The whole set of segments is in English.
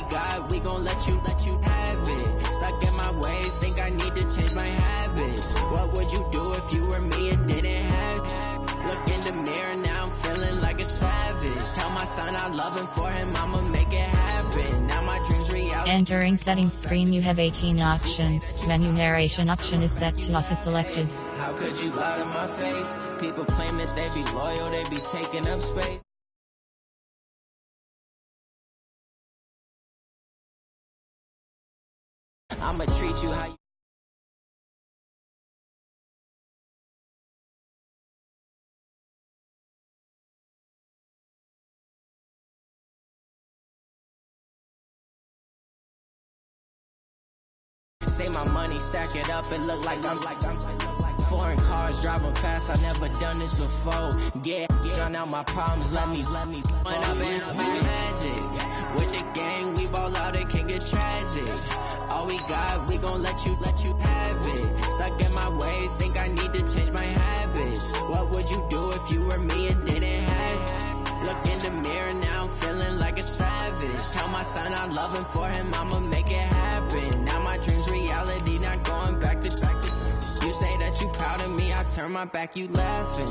got, we gon' let you have it. Stuck in my ways, think I need to change my habits. What would you do if you were me and didn't have it? Look in the mirror, now I'm feeling like a savage. Tell my son I love him, for him I'ma make it happen. Now my dreams reality. Entering settings screen, you have 18 options. Menu narration option is set to off is selected. How could you lie to my face? People claim that they be loyal, they be taking up space. I'ma treat you how you... Say my money, stack it up, it look like I'm foreign cars driving fast, I never done this before. Yeah, drown out my problems, let me run up and up is magic. With the gang, we ball out, it can get tragic. All we got, we gon' let you have it. Stuck in my ways, think I need to change my habits. What would you do if you were me and didn't have it? Look in the mirror, now I'm feeling like a savage. Tell my son I love him, for him I'ma make it happen. Now my dreams reality, not going back to. You say that you proud of me, I turn my back, you laughing.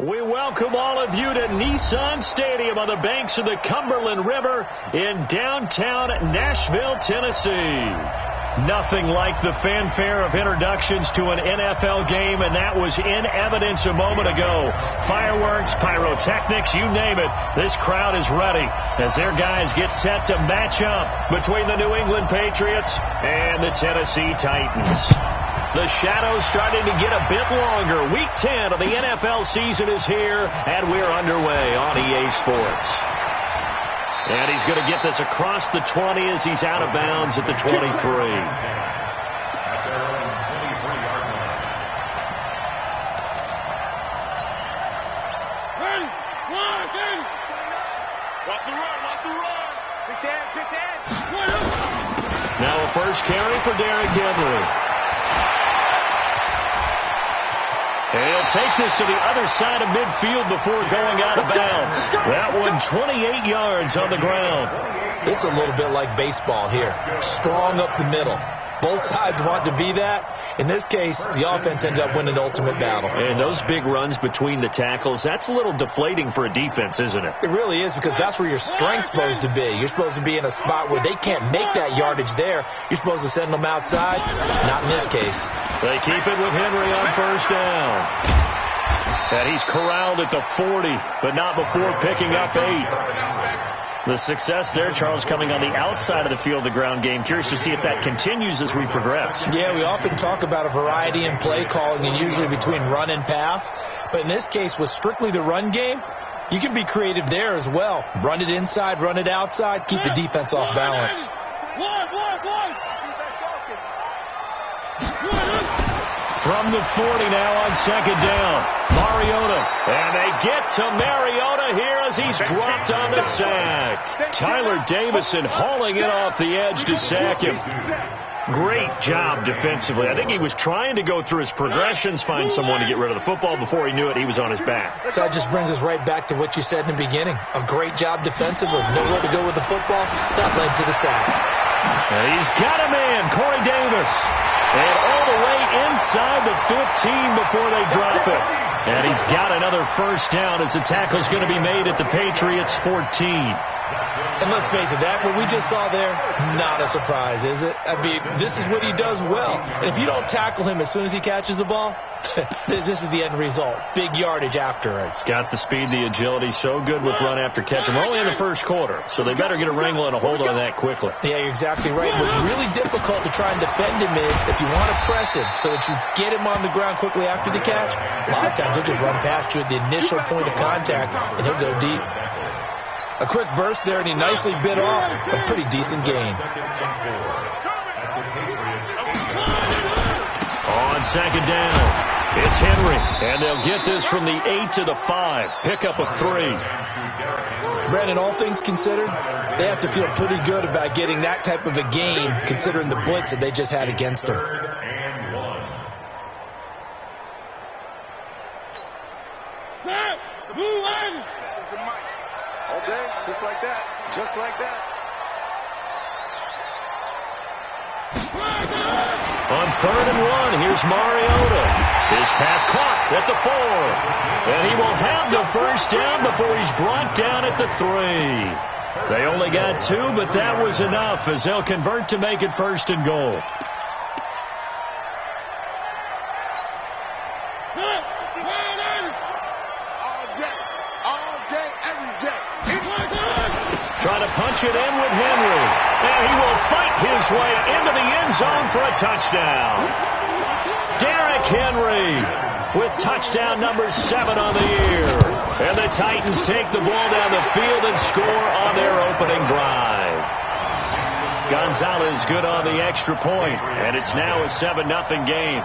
We welcome all of you to Nissan Stadium on the banks of the Cumberland River in downtown Nashville, Tennessee. Nothing like the fanfare of introductions to an NFL game, and that was in evidence a moment ago. Fireworks, pyrotechnics, you name it. This crowd is ready as their guys get set to match up between the New England Patriots and the Tennessee Titans. The shadow's starting to get a bit longer. Week 10 of the NFL season is here, and we're underway on EA Sports. And he's going to get this across the 20 as he's out of bounds at the 23. Watch the run. Get that. Now a first carry for Derrick Henry. And he'll take this to the other side of midfield before going out of bounds. That one 28 yards on the ground. This is a little bit like baseball here. Strong up the middle. Both sides want to be that. In this case, the offense ended up winning the ultimate battle. And those big runs between the tackles, that's a little deflating for a defense, isn't it? It really is, because that's where your strength's supposed to be. You're supposed to be in a spot where they can't make that yardage there. You're supposed to send them outside. Not in this case. They keep it with Henry on first down. And he's corralled at the 40, but not before picking up 8. The success there, Charles, coming on the outside of the field, the ground game. Curious to see if that continues as we progress. Yeah, we often talk about a variety in play calling, and usually between run and pass. But in this case, with strictly the run game, you can be creative there as well. Run it inside, run it outside, keep the defense off balance. From the 40 now on second down. Mariota. And they get to Mariota here as he's dropped on the sack. Tyler Davison hauling it off the edge to sack him. Great job defensively. I think he was trying to go through his progressions, find someone to get rid of the football. Before he knew it, he was on his back. So that just brings us right back to what you said in the beginning. A great job defensively. Nowhere to go with the football. That led to the sack. And he's got a man, Corey Davis. And all the way inside the 15 before they drop it. And he's got another first down as the tackle's going to be made at the Patriots 14. And let's face it, what we just saw there, not a surprise, is it? I mean, this is what he does well. And if you don't tackle him as soon as he catches the ball, this is the end result. Big yardage afterwards. Got the speed, the agility, so good with run after catch. And we're only in the first quarter, so they better get a wrangle and a hold on that quickly. Yeah, you're exactly right. What's really difficult to try and defend him is if you want to press him so that you get him on the ground quickly after the catch, a lot of times he'll just run past you at the initial point of contact, and he'll go deep. A quick burst there, and he nicely bit off a pretty decent gain. On second down, it's Henry, and they'll get this from the 8 to the 5. Pickup of 3. Brandon, all things considered, they have to feel pretty good about getting that type of a gain, considering the blitz that they just had against them. All day, just like that. Just like that. On 3rd and 1, here's Mariota. His pass caught at the 4. And he will have the first down before he's brought down at the 3. They only got 2, but that was enough as they'll convert to make it 1st and goal. Trying to punch it in with Henry. And he will fight his way into the end zone for a touchdown. Derrick Henry with touchdown number 7 on the year. And the Titans take the ball down the field and score on their opening drive. Gonzalez good on the extra point, and it's now a 7-0 game.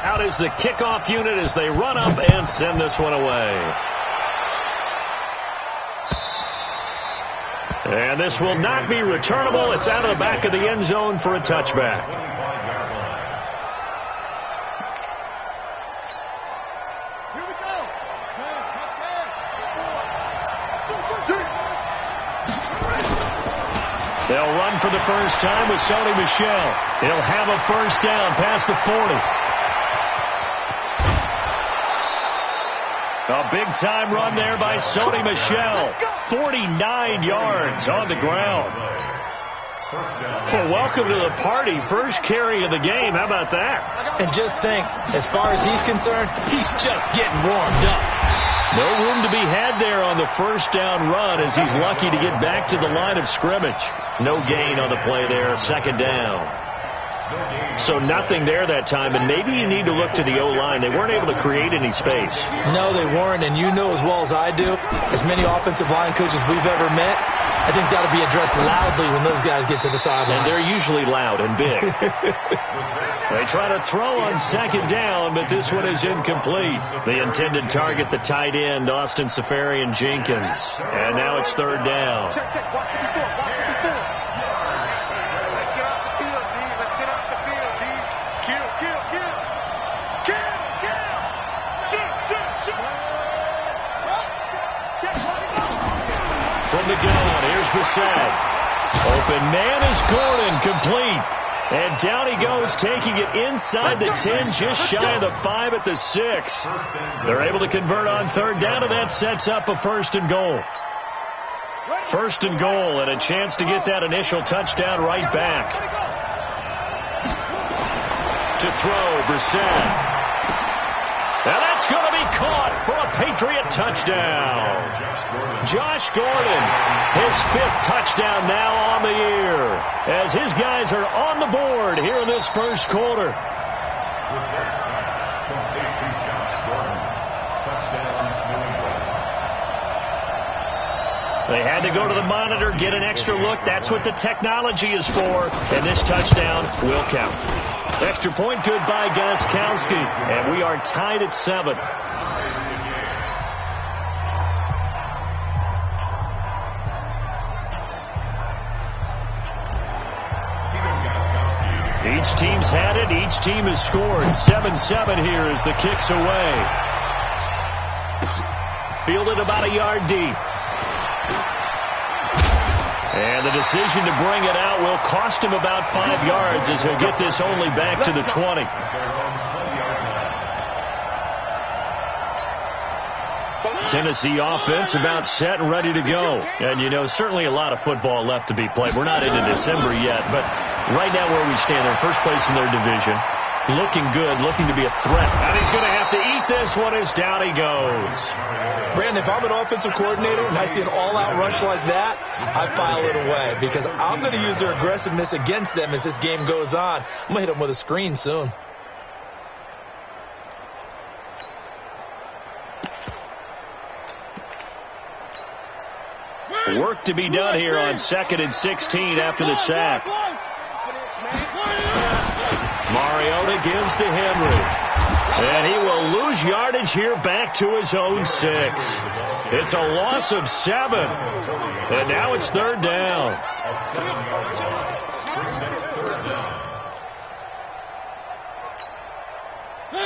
Out is the kickoff unit as they run up and send this one away. And this will not be returnable. It's out of the back of the end zone for a touchback. Here we go. They'll run for the first time with Sony Michel. He'll have a first down past the 40. A big-time run there by Sony Michel. 49 yards on the ground. Well, welcome to the party. First carry of the game. How about that? And just think, as far as he's concerned, he's just getting warmed up. No room to be had there on the first down run as he's lucky to get back to the line of scrimmage. No gain on the play there. 2nd down. So nothing there that time, and maybe you need to look to the O-line. They weren't able to create any space. No, they weren't, and you know as well as I do, as many offensive line coaches we've ever met, I think that'll be addressed loudly when those guys get to the sideline. And they're usually loud and big. They try to throw on 2nd down, but this one is incomplete. The intended target, the tight end, Austin Safarian-Jenkins. And now it's 3rd down. Check. Watch the before. Let's get off the field, D. Let's get off the field, D. Kill. Shoot. From the gun, here's Bissett. Open man is Gordon, complete. And down he goes, taking it inside the 10, just shy of the 5 at the 6. They're able to convert on 3rd down, and that sets up a 1st and goal. 1st and goal, and a chance to get that initial touchdown right back. To throw, Brissett. And that's going to be caught for a Patriot touchdown. Josh Gordon, his 5th touchdown now on the year, as his guys are on the board here in this first quarter. They had to go to the monitor, get an extra look. That's what the technology is for, and this touchdown will count. Extra point good by Gostkowski, and we are tied at 7. Each team's had it. Each team has scored. 7-7 here as the kick's away. Fielded about a yard deep. And the decision to bring it out will cost him about 5 yards as he'll get this only back to the 20. Tennessee offense about set and ready to go. And, you know, certainly a lot of football left to be played. We're not into December yet, but right now where we stand, they're first place in their division. Looking good, looking to be a threat. And he's going to have to eat this one as down he goes. Brandon, if I'm an offensive coordinator and I see an all-out rush like that, I file it away because I'm going to use their aggressiveness against them as this game goes on. I'm going to hit them with a screen soon. Work to be done here on 2nd and 16 after the sack. Mariota gives to Henry. And he will lose yardage here back to his own 6. It's a loss of 7. And now it's 3rd down.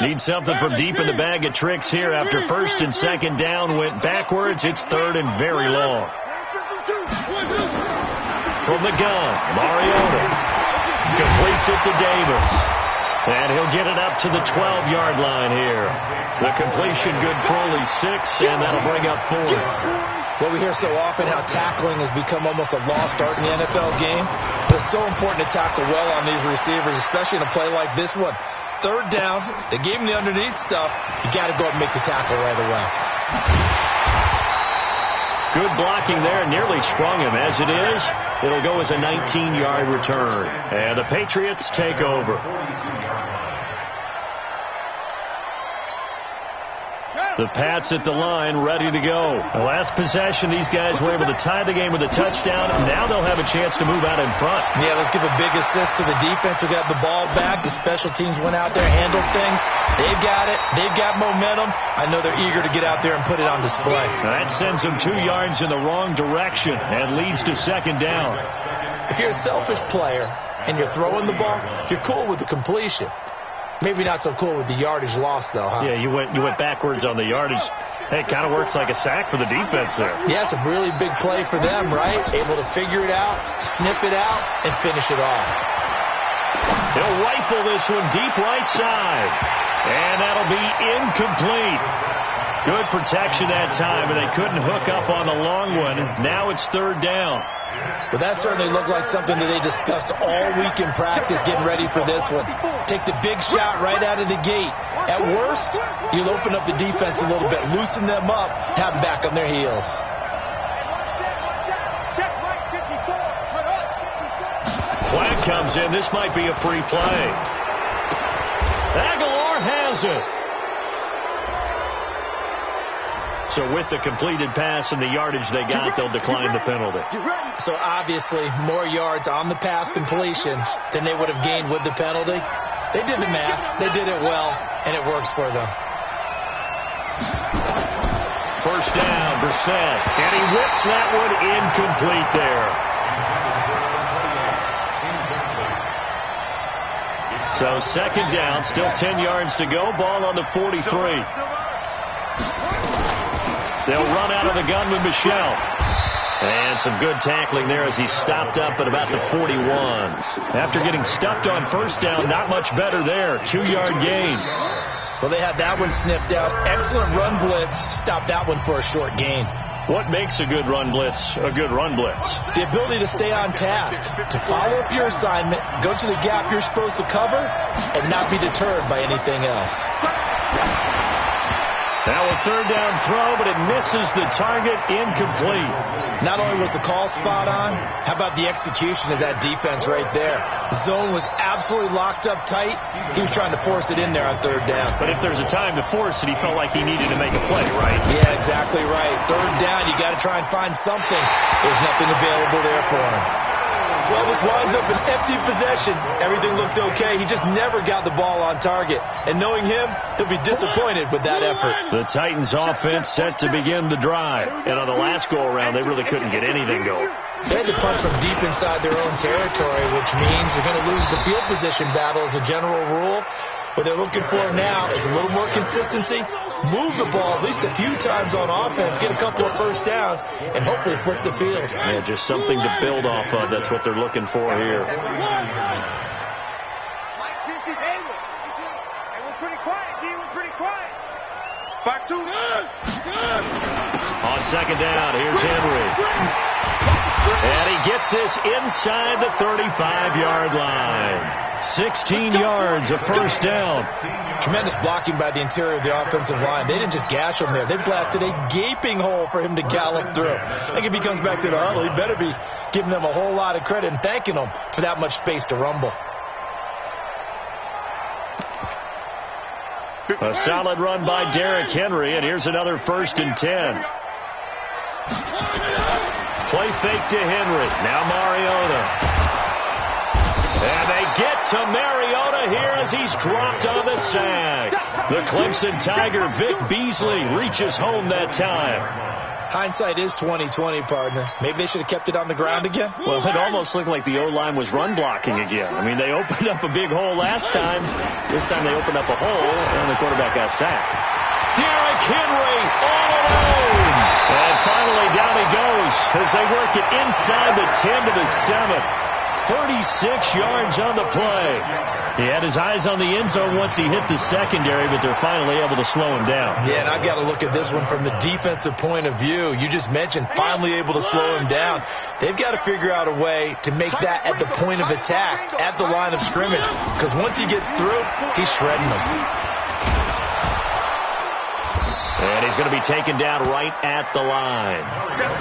Need something from deep in the bag of tricks here after 1st and 2nd down went backwards. It's 3rd and very long. From the gun, Mariota completes it to Davis. And he'll get it up to the 12-yard line here. The completion good for only 6, and that'll bring up 4th. Well, we hear so often how tackling has become almost a lost art in the NFL game. But it's so important to tackle well on these receivers, especially in a play like this one. 3rd down, they gave him the underneath stuff. You got to go and make the tackle right away. Good blocking there, nearly sprung him. As it is, it'll go as a 19-yard return. And the Patriots take over. The Pats at the line, ready to go. The last possession, these guys were able to tie the game with a touchdown. Now they'll have a chance to move out in front. Yeah, let's give a big assist to the defense who got the ball back. The special teams went out there, handled things. They've got it. They've got momentum. I know they're eager to get out there and put it on display. That sends them 2 yards in the wrong direction and leads to 2nd down. If you're a selfish player and you're throwing the ball, you're cool with the completion. Maybe not so cool with the yardage loss, though, huh? Yeah, you went backwards on the yardage. Hey, it kind of works like a sack for the defense there. Yeah, it's a really big play for them, right? Able to figure it out, sniff it out, and finish it off. He'll rifle this one deep right side. And that'll be incomplete. Good protection that time, and they couldn't hook up on the long one. Now it's 3rd down. But that certainly looked like something that they discussed all week in practice, getting ready for this one. Take the big shot right out of the gate. At worst, you'll open up the defense a little bit, loosen them up, have them back on their heels. Flag comes in. This might be a free play. Aguilar has it. So with the completed pass and the yardage they got, they'll decline the penalty. So obviously more yards on the pass completion than they would have gained with the penalty. They did the math. They did it well, and it works for them. 1st down, Brissett. And he whips that one incomplete there. So 2nd down, still 10 yards to go. Ball on the 43. They'll run out of the gun with Michel. And some good tackling there as he stopped up at about the 41. After getting stuffed on 1st down, not much better there. 2-yard gain. Well, they had that one sniffed out. Excellent run blitz. Stopped that one for a short gain. What makes a good run blitz a good run blitz? The ability to stay on task, to follow up your assignment, go to the gap you're supposed to cover, and not be deterred by anything else. Now a 3rd down throw, but it misses the target, incomplete. Not only was the call spot on, how about the execution of that defense right there? The zone was absolutely locked up tight. He was trying to force it in there on 3rd down. But if there's a time to force it, he felt like he needed to make a play, right? Yeah, exactly right. 3rd down, you got to try and find something. There's nothing available there for him. Well, this winds up an empty possession. Everything looked okay. He just never got the ball on target. And knowing him, he'll be disappointed with that effort. The Titans offense set to begin the drive. And on the last go-around, they really couldn't get anything going. They had to punt from deep inside their own territory, which means they're going to lose the field position battle as a general rule. What they're looking for now is a little more consistency, move the ball at least a few times on offense, get a couple of 1st downs, and hopefully flip the field. Yeah, just something to build off of. That's what they're looking for here. They were pretty quiet, D. We're pretty quiet. Back to On second down, here's Henry. And he gets this inside the 35-yard line. 16 yards, a first down. Tremendous blocking by the interior of the offensive line. They didn't just gash him there. They blasted a gaping hole for him to gallop through. I think if he comes back to the huddle, he better be giving them a whole lot of credit and thanking them for that much space to rumble. A solid run by Derrick Henry, and here's another 1st and 10. Play fake to Henry. Now Mariota. And they get to Mariota here as he's dropped on the sack. The Clemson Tiger, Vic Beasley, reaches home that time. Hindsight is 20/20, partner. Maybe they should have kept it on the ground again. Well, it almost looked like the O-line was run blocking again. I mean, they opened up a big hole last time. This time they opened up a hole, and the quarterback got sacked. Derrick Henry all alone. And finally down he goes as they work it inside the 10 to the 7. 36 yards on the play. He had his eyes on the end zone once he hit the secondary, but they're finally able to slow him down. Yeah, and I've got to look at this one from the defensive point of view. You just mentioned finally able to slow him down. They've got to figure out a way to make that at the point of attack, at the line of scrimmage, because once he gets through, he's shredding them. And he's going to be taken down right at the line.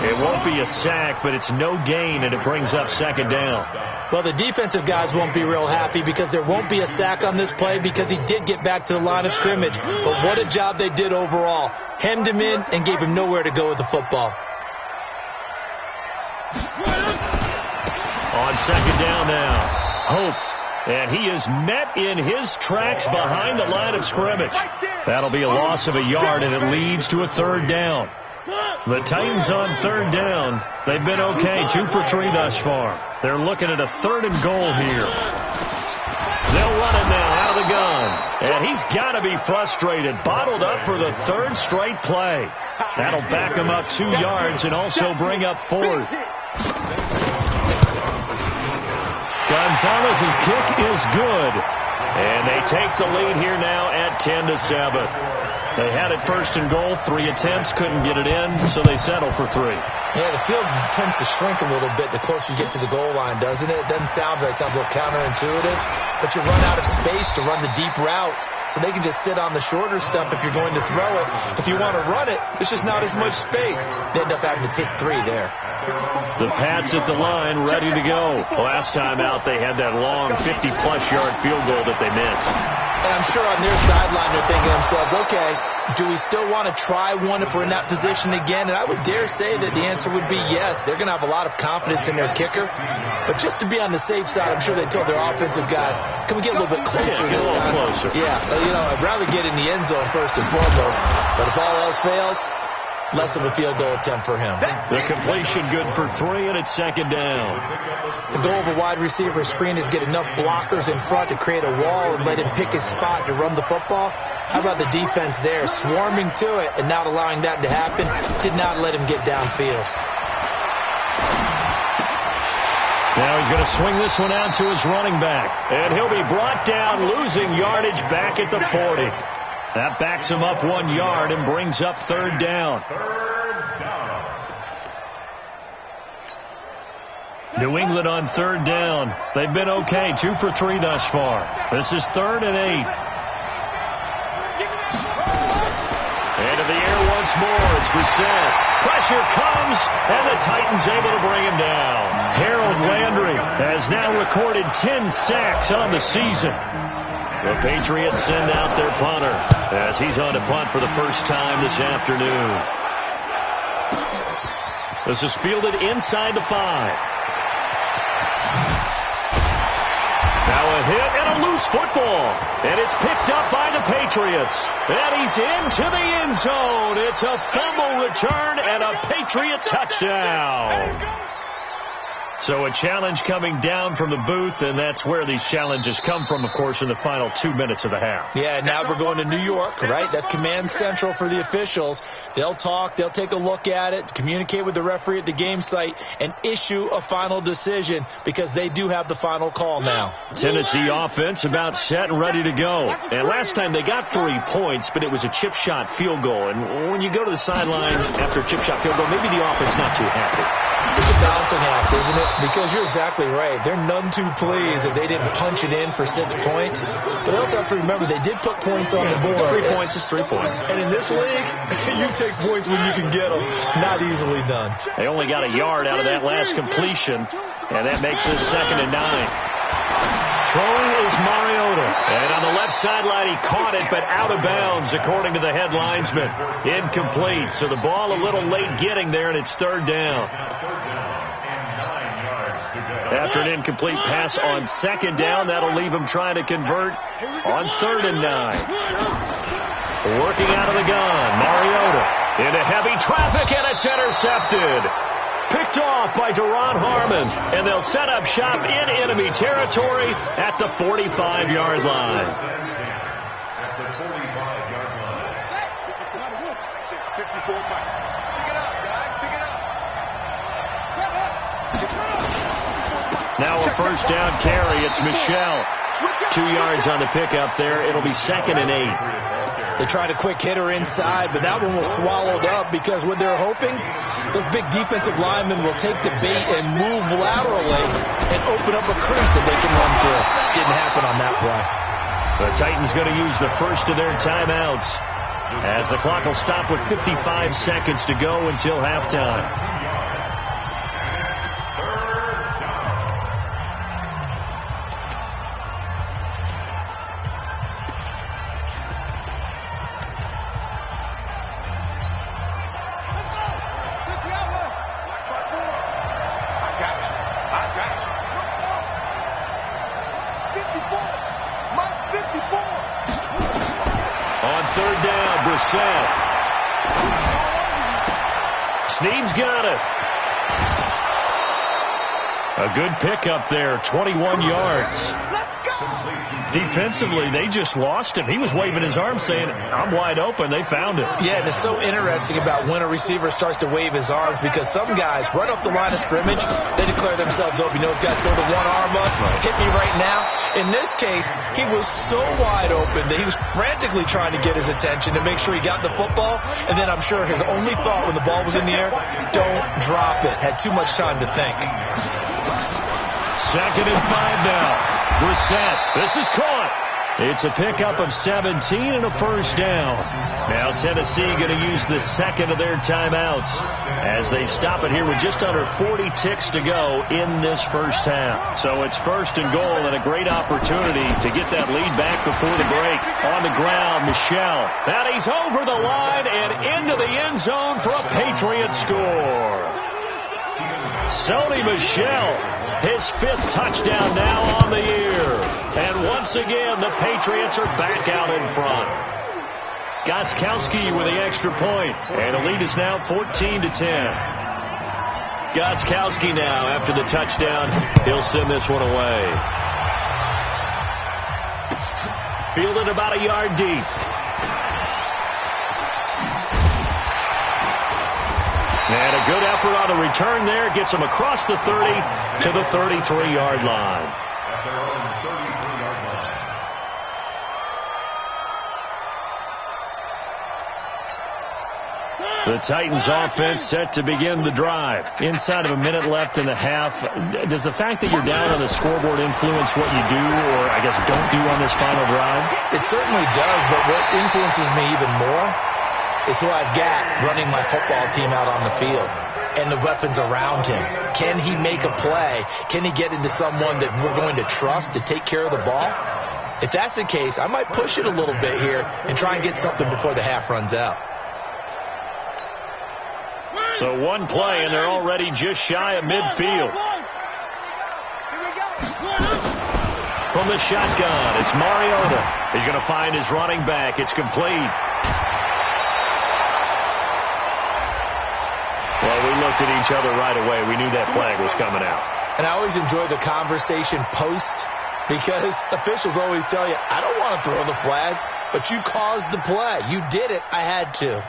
It won't be a sack, but it's no gain, and it brings up 2nd down. Well, the defensive guys won't be real happy because there won't be a sack on this play because he did get back to the line of scrimmage. But what a job they did overall. Hemmed him in and gave him nowhere to go with the football. On 2nd down now, Hope. And he is met in his tracks behind the line of scrimmage. That'll be a loss of a yard, and it leads to a 3rd down. The Titans on 3rd down. They've been okay, 2 for 3 thus far. They're looking at a 3rd and goal here. They'll run it now out of the gun. And he's got to be frustrated. Bottled up for the 3rd straight play. That'll back him up 2 yards and also bring up 4th. Gonzalez's kick is good. And they take the lead here now at 10 to 7. They had it 1st and goal, 3 attempts, couldn't get it in, so they settle for 3. Yeah, the field tends to shrink a little bit the closer you get to the goal line, doesn't it? It doesn't sound right. It sounds a little counterintuitive. But you run out of space to run the deep routes, so they can just sit on the shorter stuff if you're going to throw it. If you want to run it, there's just not as much space. They end up having to take 3 there. The Pats at the line, ready to go. Last time out, they had that long 50-plus yard field goal that they missed. And I'm sure on their sideline they're thinking to themselves, okay, do we still want to try one if we're in that position again? And I would dare say that the answer would be yes. They're going to have a lot of confidence in their kicker. But just to be on the safe side, I'm sure they told their offensive guys, can we get a little bit closer get a little closer. Yeah, I'd rather get in the end zone first and foremost. But if all else fails, less of a field goal attempt for him. The completion good for 3, and it's 2nd down. The goal of a wide receiver screen is get enough blockers in front to create a wall and let him pick his spot to run the football. How about the defense there, swarming to it and not allowing that to happen? Did not let him get downfield. Now he's going to swing this one out to his running back. And he'll be brought down, losing yardage back at the 40. That backs him up 1 yard and brings up 3rd down. New England on 3rd down. They've been okay, 2 for 3 thus far. This is 3rd and 8. Into the air once more. It's Brissett. Pressure comes, and the Titans able to bring him down. Harold Landry has now recorded 10 sacks on the season. The Patriots send out their punter as he's on to punt for the first time this afternoon. This is fielded inside the 5. Now a hit and a loose football. And it's picked up by the Patriots. And he's into the end zone. It's a fumble return and a Patriot touchdown. So a challenge coming down from the booth, and that's where these challenges come from, of course, in the final 2 minutes of the half. Yeah, now we're going to New York, right? That's command central for the officials. They'll talk, they'll take a look at it, communicate with the referee at the game site, and issue a final decision because they do have the final call now. Tennessee offense about set and ready to go. And last time they got 3 points, but it was a chip shot field goal. And when you go to the sideline after a chip shot field goal, maybe the offense not too happy. It's a balancing act, isn't it? Because you're exactly right. They're none too pleased that they didn't punch it in for 6 points. But they also have to remember they did put points on the board. 3 points is 3 points. And in this league, you take points when you can get them. Not easily done. They only got a yard out of that last completion, and that makes this 2nd and 9. Throwing is Mariota. And on the left sideline, he caught it, but out of bounds, according to the head linesman. Incomplete. So the ball a little late getting there, and it's 3rd down. After an incomplete pass on 2nd down, that'll leave him trying to convert on 3rd and 9. Working out of the gun, Mariota into heavy traffic, and it's intercepted. Picked off by Deron Harmon, and they'll set up shop in enemy territory at the 45-yard line. At the 45-yard line. 54 miles. Pick it up, guys. Pick it up. Now a 1st down carry. It's Michelle. 2 yards on the pickup there. It'll be 2nd and 8. They tried a quick hitter inside, but that one was swallowed up because what they're hoping, those big defensive linemen will take the bait and move laterally and open up a crease that they can run through. Didn't happen on that play. The Titans going to use the first of their timeouts as the clock will stop with 55 seconds to go until halftime. Snead's got it. A good pickup there, 21 yards. Defensively, they just lost him. He was waving his arms saying, I'm wide open. They found him. Yeah, and it's so interesting about when a receiver starts to wave his arms because some guys right off the line of scrimmage, they declare themselves open. You know, he's got to throw the one arm up, hit me right now. In this case, he was so wide open that he was frantically trying to get his attention to make sure he got the football. And then I'm sure his only thought when the ball was in the air, don't drop it. Had too much time to think. 2nd and 5 now. Brissett, this is caught. It's a pickup of 17 and a 1st down. Now Tennessee going to use the 2nd of their timeouts as they stop it here with just under 40 ticks to go in this 1st half. So it's 1st and goal and a great opportunity to get that lead back before the break. On the ground, Michelle. And he's over the line and into the end zone for a Patriot score. Sony Michel, his 5th touchdown now on the year. And once again, the Patriots are back out in front. Gostkowski with the extra point, and the lead is now 14-10. Gostkowski now, after the touchdown, he'll send this one away. Fielded about a yard deep. And a good effort on the return there. Gets him across the 30 to the 33-yard line. At their own 33-yard line. The Titans offense set to begin the drive. Inside of a minute left in the half. Does the fact that you're down on the scoreboard influence what you do or, I guess, don't do on this final drive? It certainly does, but what influences me even more is who I've got running my football team out on the field and the weapons around him. Can he make a play? Can he get into someone that we're going to trust to take care of the ball? If that's the case, I might push it a little bit here and try and get something before the half runs out. So one play, and they're already just shy of midfield. From the shotgun, it's Mariota. He's going to find his running back. It's complete. Well, we looked at each other right away. We knew that flag was coming out. And I always enjoy the conversation post because officials always tell you, I don't want to throw the flag, but you caused the play. You did it. I had to.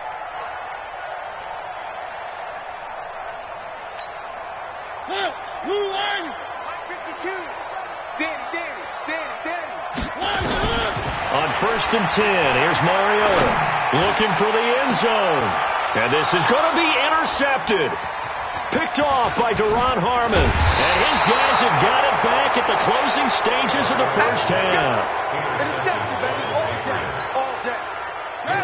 On 1st and 10, here's Mariota looking for the end zone. And this is going to be intercepted. Picked off by Duron Harmon. And his guys have got it back at the closing stages of the first half.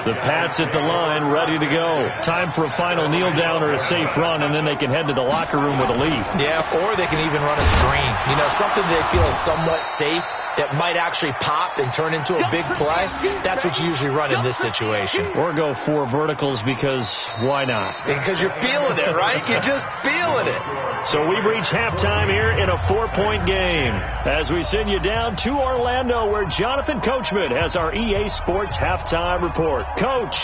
The Pats at the line, ready to go. Time for a final kneel down or a safe run, and then they can head to the locker room with a lead. Yeah, or they can even run a screen. You know, something they feel is somewhat safe that might actually pop and turn into a big play. That's what you usually run in this situation. Or go 4 verticals because why not? Because you're feeling it, right? You're just feeling it. So we've reached halftime here in a 4-point game as we send you down to Orlando where Jonathan Coachman has our EA Sports halftime report. Coach.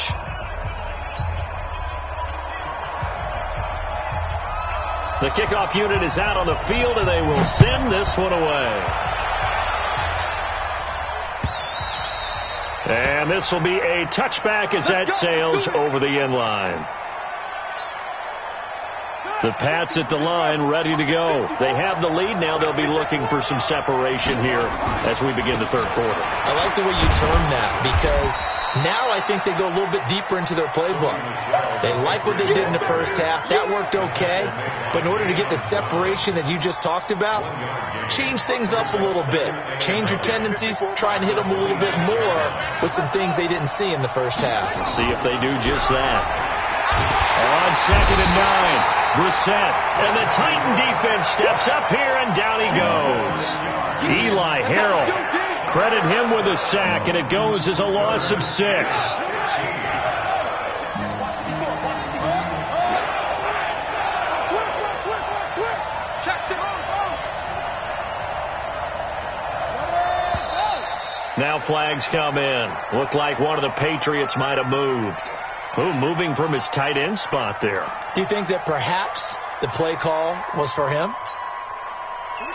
The kickoff unit is out on the field and they will send this one away. And this will be a touchback as that sails over the end line. The Pats at the line, ready to go. They have the lead. Now they'll be looking for some separation here as we begin the third quarter. I like the way you term that because now I think they go a little bit deeper into their playbook. They like what they did in the first half. That worked okay. But in order to get the separation that you just talked about, change things up a little bit. Change your tendencies. Try and hit them a little bit more with some things they didn't see in the first half. See if they do just that. On 2nd and 9. Brissett, and the Titan defense steps up here, and down he goes. Eli Harrell, credit him with a sack, and it goes as a loss of 6. Now flags come in. Looked like one of the Patriots might have moved. Ooh, moving from his tight end spot there. Do you think that perhaps the play call was for him?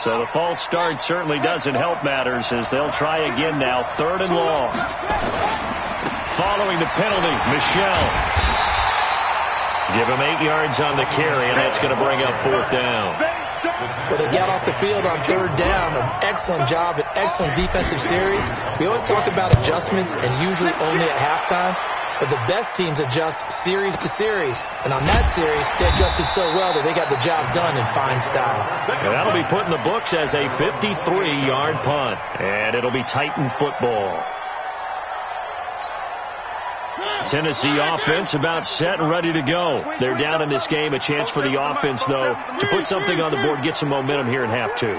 So the false start certainly doesn't help matters as they'll try again now. 3rd and long. Following the penalty, Michel. Give him 8 yards on the carry, and that's going to bring up 4th down. Well, they got off the field on 3rd down. An excellent job, an excellent defensive series. We always talk about adjustments, and usually only at halftime. But the best teams adjust series to series. And on that series, they adjusted so well that they got the job done in fine style. And that'll be put in the books as a 53-yard punt. And it'll be Titan football. Tennessee offense about set and ready to go. They're down in this game. A chance for the offense, though, to put something on the board, get some momentum here in half 2.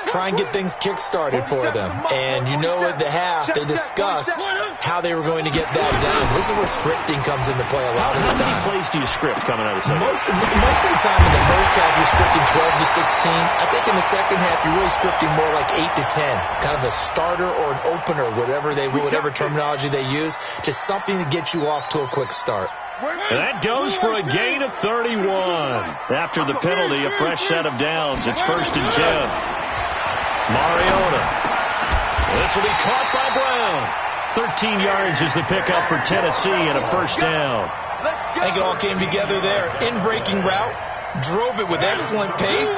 Try and get things kick-started for them. And you know at the half, they discussed how they were going to get that done. This is where scripting comes into play a lot of the time. How many plays do you script coming out of the second? Most of the time in the first half, you're scripting 12 to 16. I think in the second half, you're really scripting more like 8 to 10. Kind of a starter or an opener, whatever terminology they use. Just something to get you off to a quick start. And that goes for a gain of 31. After the penalty, a fresh set of downs. It's 1st and 10. Mariota. This will be caught by Brown. 13 yards is the pickup for Tennessee and a 1st down. I think it all came together there. In-breaking route. Drove it with excellent pace.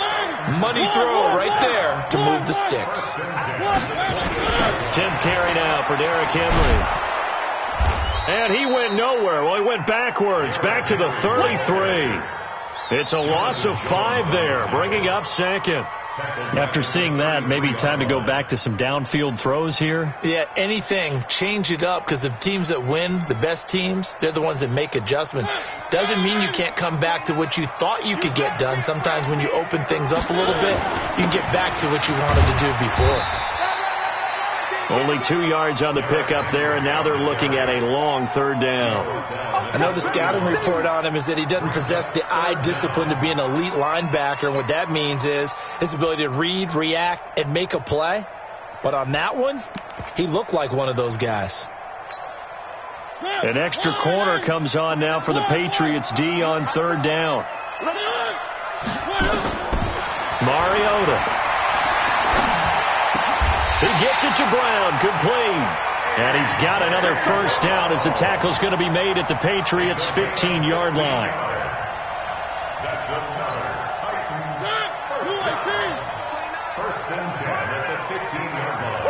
Money throw right there to move the sticks. 10th carry now for Derrick Henry. And he went nowhere. Well, he went backwards, back to the 33. It's a loss of 5 there, bringing up 2nd. After seeing that, maybe time to go back to some downfield throws here? Yeah, anything. Change it up because the teams that win, the best teams, they're the ones that make adjustments. Doesn't mean you can't come back to what you thought you could get done. Sometimes when you open things up a little bit, you can get back to what you wanted to do before. Only 2 yards on the pickup there, and now they're looking at a long 3rd down. I know the scouting report on him is that he doesn't possess the eye discipline to be an elite linebacker, and what that means is his ability to read, react, and make a play. But on that one, he looked like one of those guys. An extra corner comes on now for the Patriots D on 3rd down. Mariota. He gets it to Brown, complete. And he's got another first down as the tackle's going to be made at the Patriots' 15-yard line. First and 10 at the 15-yard line.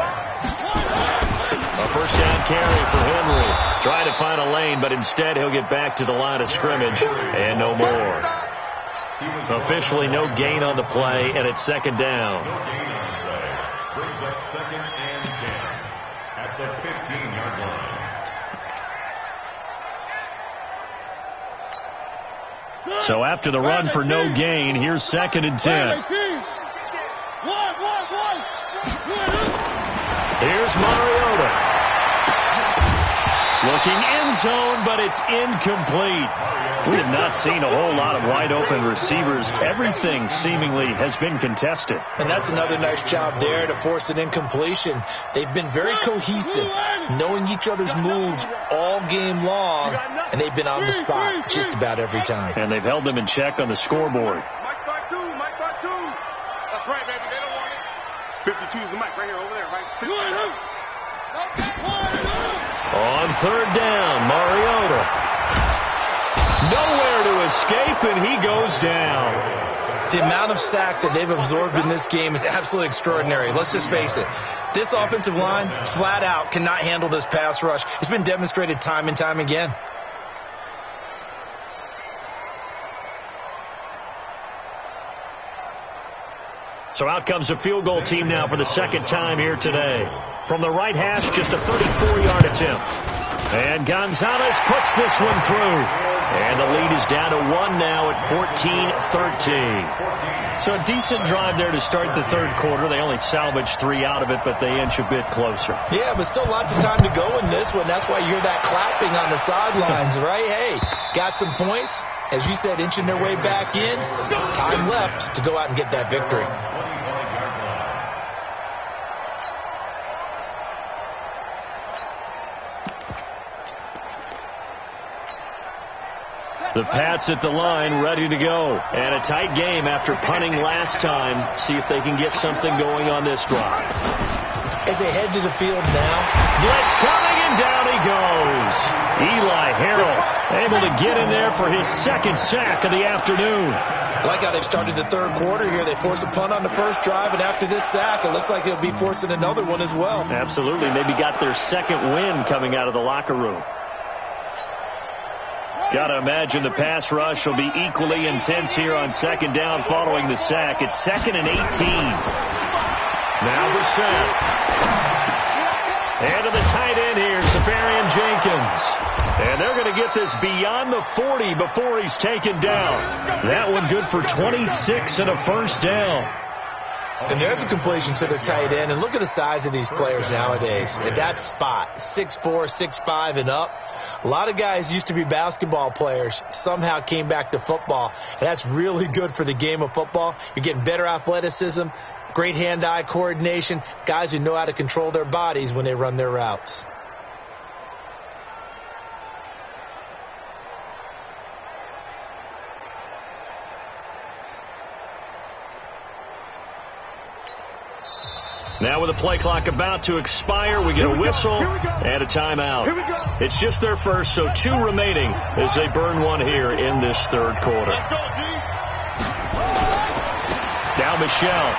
A first down carry for Henry. Trying to find a lane, but instead he'll get back to the line of scrimmage and no more. Officially no gain on the play, and it's second down. No gain on the play. Brings up second and 10 at the 15-yard line. So after the run for no gain, here's second and 10. Here's Mariota. Looking end zone, but it's incomplete. We have not seen a whole lot of wide open receivers. Everything seemingly has been contested. And that's another nice job there to force an incompletion. They've been very cohesive, knowing each other's moves all game long, and they've been on the spot just about every time. And they've held them in check on the scoreboard. Mike back two. That's right, baby. They don't want it. 52 is the mic right here, over there, right? On third down, Mariota. Nowhere to escape, and he goes down. The amount of sacks that they've absorbed in this game is absolutely extraordinary. Let's just face it. This offensive line, flat out, cannot handle this pass rush. It's been demonstrated time and time again. So out comes a field goal team now for the second time here today. From the right hash, just a 34-yard attempt. And Gonzalez puts this one through. And the lead is down to 1 now at 14-13. So a decent drive there to start the third quarter. They only salvaged 3 out of it, but they inch a bit closer. Yeah, but still lots of time to go in this one. That's why you hear that clapping on the sidelines, right? Hey, got some points. As you said, inching their way back in. Time left to go out and get that victory. The Pats at the line, ready to go. And a tight game after punting last time. See if they can get something going on this drive. As they head to the field now. Blitz coming, and down he goes. Eli Harrell able to get in there for his second sack of the afternoon. I like how they've started the third quarter here. They forced a punt on the first drive, and after this sack, it looks like they'll be forcing another one as well. Absolutely. Maybe got their second win coming out of the locker room. Got to imagine the pass rush will be equally intense here on second down following the sack. It's 2nd and 18. Now Brissett. And to the tight end here, Safarian Jenkins. And they're going to get this beyond the 40 before he's taken down. That one good for 26 and a first down. And there's a completion to the tight end. And look at the size of these players nowadays. At that spot, 6'4", 6'5", and up. A lot of guys used to be basketball players, somehow came back to football. And that's really good for the game of football. You're getting better athleticism, great hand-eye coordination, guys who know how to control their bodies when they run their routes. Now with the play clock about to expire, we get a whistle and a timeout. It's just their first, so 2 remaining as they burn one here in this third quarter. Let's go, D. Now Michelle.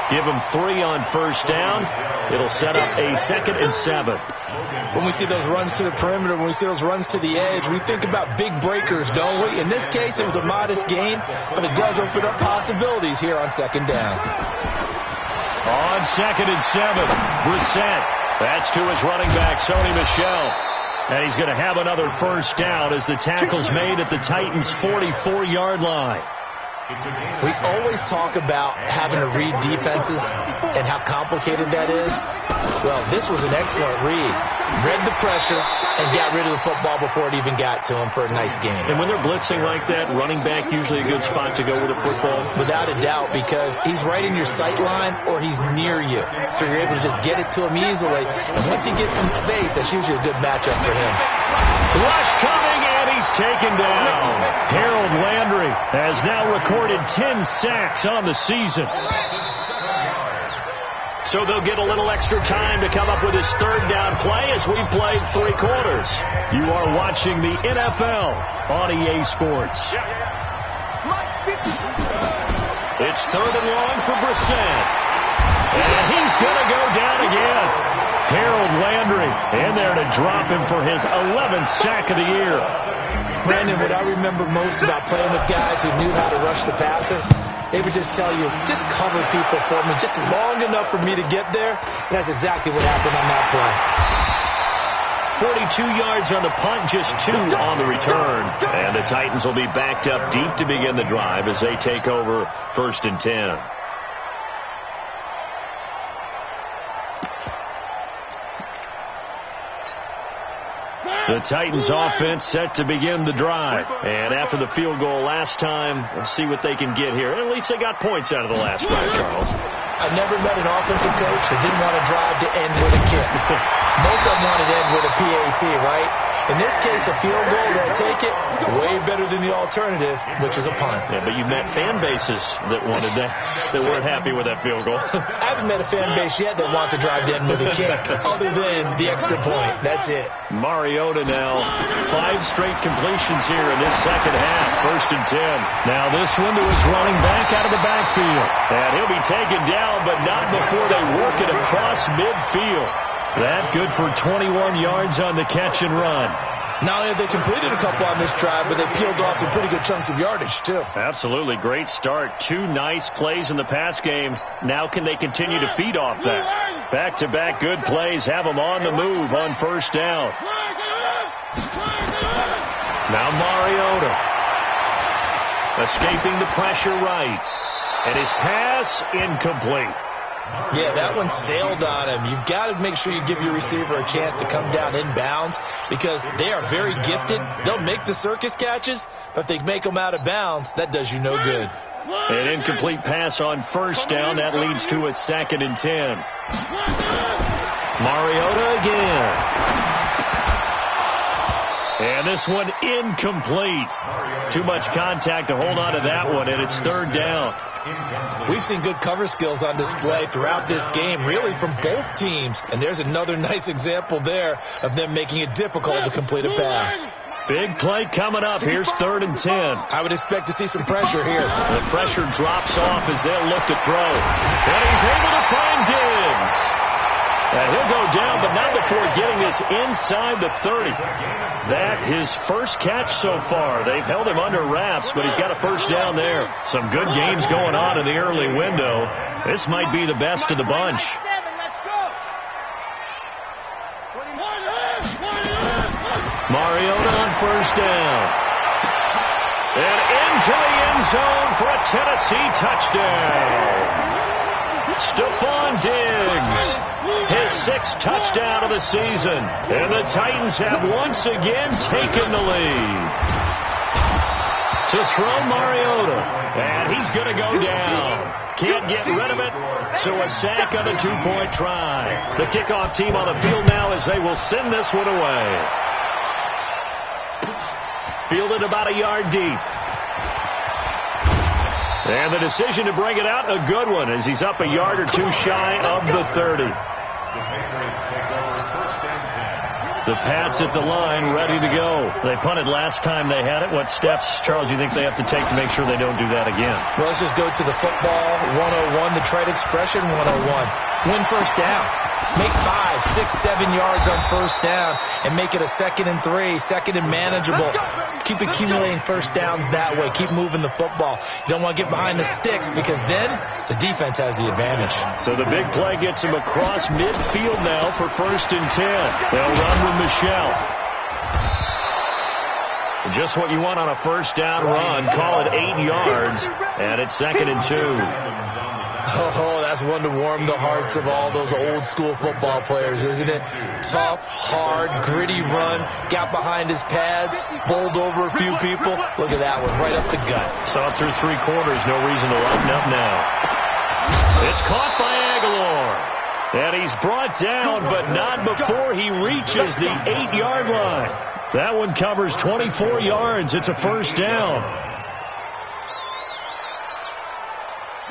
Give him 3 on first down. It'll set up a 2nd and 7. When we see those runs to the perimeter, when we see those runs to the edge, we think about big breakers, don't we? In this case, it was a modest gain, but it does open up possibilities here on second down. On 2nd and 7, Brissett. That's to his running back, Sony Michel. And he's going to have another first down as the tackle's made at the Titans' 44-yard line. We always talk about having to read defenses and how complicated that is. Well, this was an excellent read. Read the pressure and got rid of the football before it even got to him for a nice game. And when they're blitzing like that, running back usually a good spot to go with a football? Without a doubt, because he's right in your sight line or he's near you. So you're able to just get it to him easily. And once he gets in space, that's usually a good matchup for him. Rush coming, and he he's taken down. Harold Landry has now recorded 10 sacks on the season. So they'll get a little extra time to come up with his third down play as we've played 3 quarters. You are watching the NFL on EA Sports. It's 3rd and long for Brissett. And he's going to go down again. Harold Landry in there to drop him for his 11th sack of the year. Brandon, what I remember most about playing with guys who knew how to rush the passer, they would just tell you, just cover people for me, just long enough for me to get there. And that's exactly what happened on that play. 42 yards on the punt, just 2 on the return. And the Titans will be backed up deep to begin the drive as they take over 1st and 10. The Titans offense set to begin the drive. And after the field goal last time, let's see what they can get here. At least they got points out of the last drive, Charles. I've never met an offensive coach that didn't want to drive to end with a kick. Most of them wanted to end with a PAT, right? In this case, a field goal, they'll take it way better than the alternative, which is a punt. Yeah, but you've met fan bases that wanted that weren't happy with that field goal. I haven't met a fan base yet that wants to drive to end with a kick, other than the extra point. That's it. Mariota now, 5 straight completions here in this second half. 1st and 10. Now this one to his running back out of the backfield. And he'll be taken down, but not before they work it across midfield. That good for 21 yards on the catch and run. Not only have they completed a couple on this drive, but they peeled off some pretty good chunks of yardage, too. Absolutely. Great start. 2 nice plays in the pass game. Now can they continue to feed off that? Back-to-back good plays have them on the move on 1st down. Now Mariota. Escaping the pressure right. And his pass incomplete. Yeah, that one sailed on him. You've got to make sure you give your receiver a chance to come down inbounds because they are very gifted. They'll make the circus catches, but if they make them out of bounds, that does you no good. An incomplete pass on 1st down. That leads to a 2nd and 10. Mariota again. And this one incomplete. Too much contact to hold on to that one, and it's 3rd down. We've seen good cover skills on display throughout this game, really from both teams. And there's another nice example there of them making it difficult to complete a pass. Big play coming up. Here's 3rd and 10. I would expect to see some pressure here. The pressure drops off as they'll look to throw. And he's able to find Diggs. And he'll go down, but not before getting this inside the 30. That his first catch so far. They've held him under wraps, but he's got a 1st down there. Some good games going on in the early window. This might be the best of the bunch. Mariota on 1st down. And into the end zone for a Tennessee touchdown. Stephon Diggs, his 6th touchdown of the season. And the Titans have once again taken the lead. To throw Mariota. And he's going to go down. Can't get rid of it. So a sack on a 2-point try. The kickoff team on the field now as they will send this one away. Fielded about a yard deep. And the decision to bring it out, a good one, as he's up a yard or 2 shy of the 30. The Pats at the line, ready to go. They punted last time they had it. What steps, Charles, do you think they have to take to make sure they don't do that again? Well, let's just go to the football 101, the trade expression 101. Win 1st down. Make 5, 6, 7 yards on 1st down and make it a 2nd and 3, 2nd and manageable. Keep accumulating 1st downs that way. Keep moving the football. You don't want to get behind the sticks because then the defense has the advantage. So the big play gets him across midfield now for 1st and 10. They'll run with Michelle. Just what you want on a 1st down run. Call it 8 yards, and it's 2nd and 2. Oh, that's one to warm the hearts of all those old school football players, isn't it? Tough, hard, gritty run. Got behind his pads, bowled over a few people. Look at that one, right up the gut. Saw through 3 quarters, no reason to lighten up now. It's caught by Aguilar. And he's brought down, but not before he reaches the 8-yard line. That one covers 24 yards. It's a first down.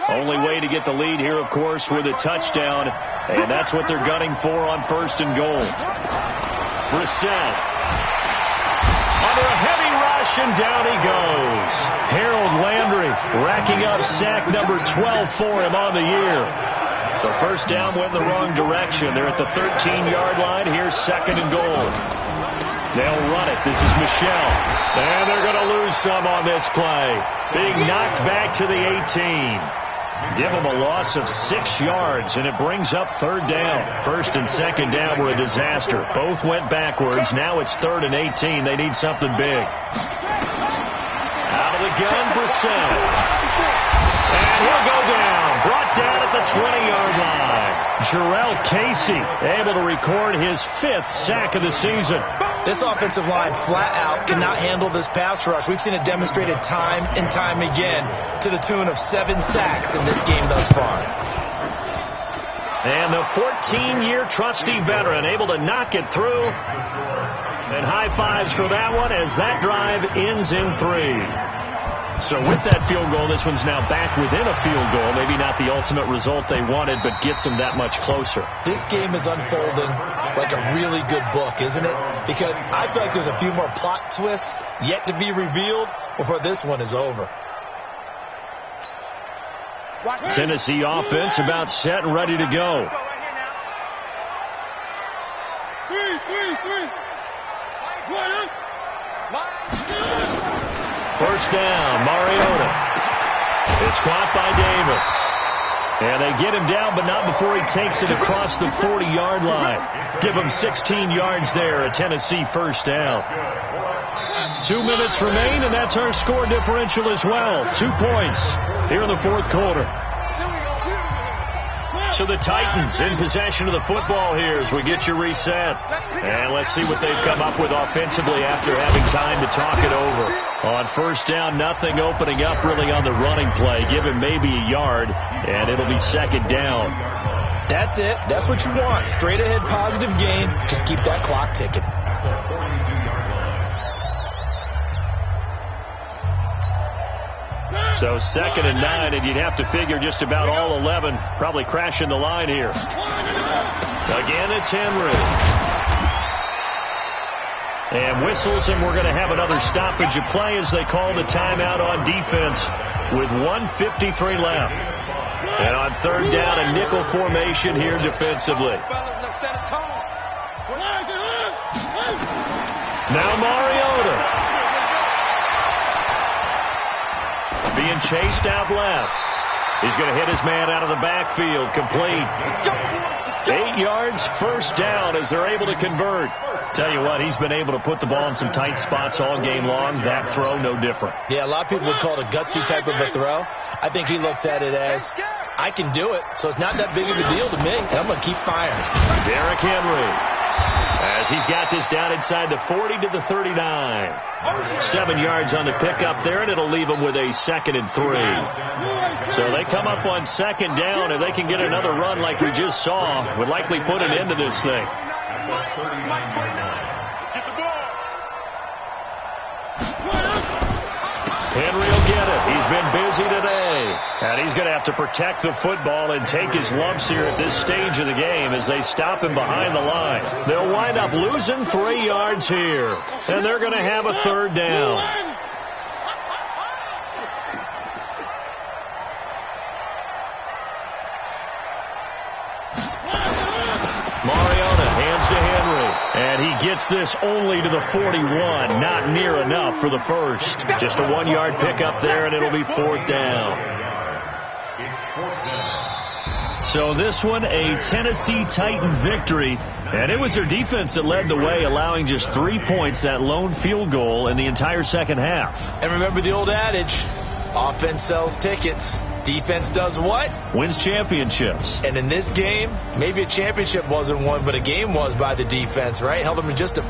Only way to get the lead here, of course, with a touchdown. And that's what they're gunning for on first and goal. Brissett. Under a heavy rush, and down he goes. Harold Landry racking up sack number 12 for him on the year. So first down went in the wrong direction. They're at the 13-yard line. Here's second and goal. They'll run it. This is Michel. And they're going to lose some on this play. Being knocked back to the 18. Give them a loss of 6 yards, and it brings up third down. First and second down were a disaster. Both went backwards. Now it's third and 18. They need something big. Out of the gun, Brissett. And he'll go down. Brought down at the 20-yard line. Jarrell Casey able to record his 5th sack of the season. This offensive line flat out cannot handle this pass rush. We've seen it demonstrated time and time again to the tune of 7 sacks in this game thus far. And the 14-year trusty veteran able to knock it through. And high fives for that one as that drive ends in 3. So with that field goal, this one's now back within a field goal. Maybe not the ultimate result they wanted, but gets them that much closer. This game is unfolding like a really good book, isn't it? Because I feel like there's a few more plot twists yet to be revealed before this one is over. Tennessee offense about set and ready to go. First down, Mariota. It's caught by Davis. And they get him down, but not before he takes it across the 40-yard line. Give him 16 yards there, a Tennessee first down. 2 minutes remain, and that's our score differential as well. 2 points here in the fourth quarter. So the Titans in possession of the football here as we get you reset. And let's see what they've come up with offensively after having time to talk it over. On first down, nothing opening up really on the running play. Give him maybe a yard, and it'll be second down. That's it. That's what you want. Straight ahead positive gain. Just keep that clock ticking. So second and 9, and you'd have to figure just about all 11 probably crashing the line here. Again, it's Henry. And whistles, and we're going to have another stoppage of play as they call the timeout on defense with 1:53 left. And on third down, a nickel formation here defensively. Now Mariota. Being chased out left. He's going to hit his man out of the backfield. Complete. 8 yards, first down as they're able to convert. Tell you what, he's been able to put the ball in some tight spots all game long. That throw, no different. Yeah, a lot of people would call it a gutsy type of a throw. I think he looks at it as, I can do it, so it's not that big of a deal to me, and I'm going to keep firing. Derrick Henry. As he's got this down inside the 40 to the 39. 7 yards on the pickup there, and it'll leave them with a second and 3. So they come up on second down, and they can get another run like we just saw. Would likely put an end to this thing. Henry will get it. He's been busy today. And he's going to have to protect the football and take his lumps here at this stage of the game as they stop him behind the line. They'll wind up losing 3 yards here. And they're going to have a third down. Mariota hands to Henry. And he gets this only to the 41. Not near enough for the first. Just a 1 yard pickup there, and it'll be fourth down. So this one, a Tennessee Titan victory. And it was their defense that led the way, allowing just 3 points, that lone field goal in the entire second half. And remember the old adage, offense sells tickets. Defense does what? Wins championships. And in this game, maybe a championship wasn't won, but a game was by the defense, right? Held them in just a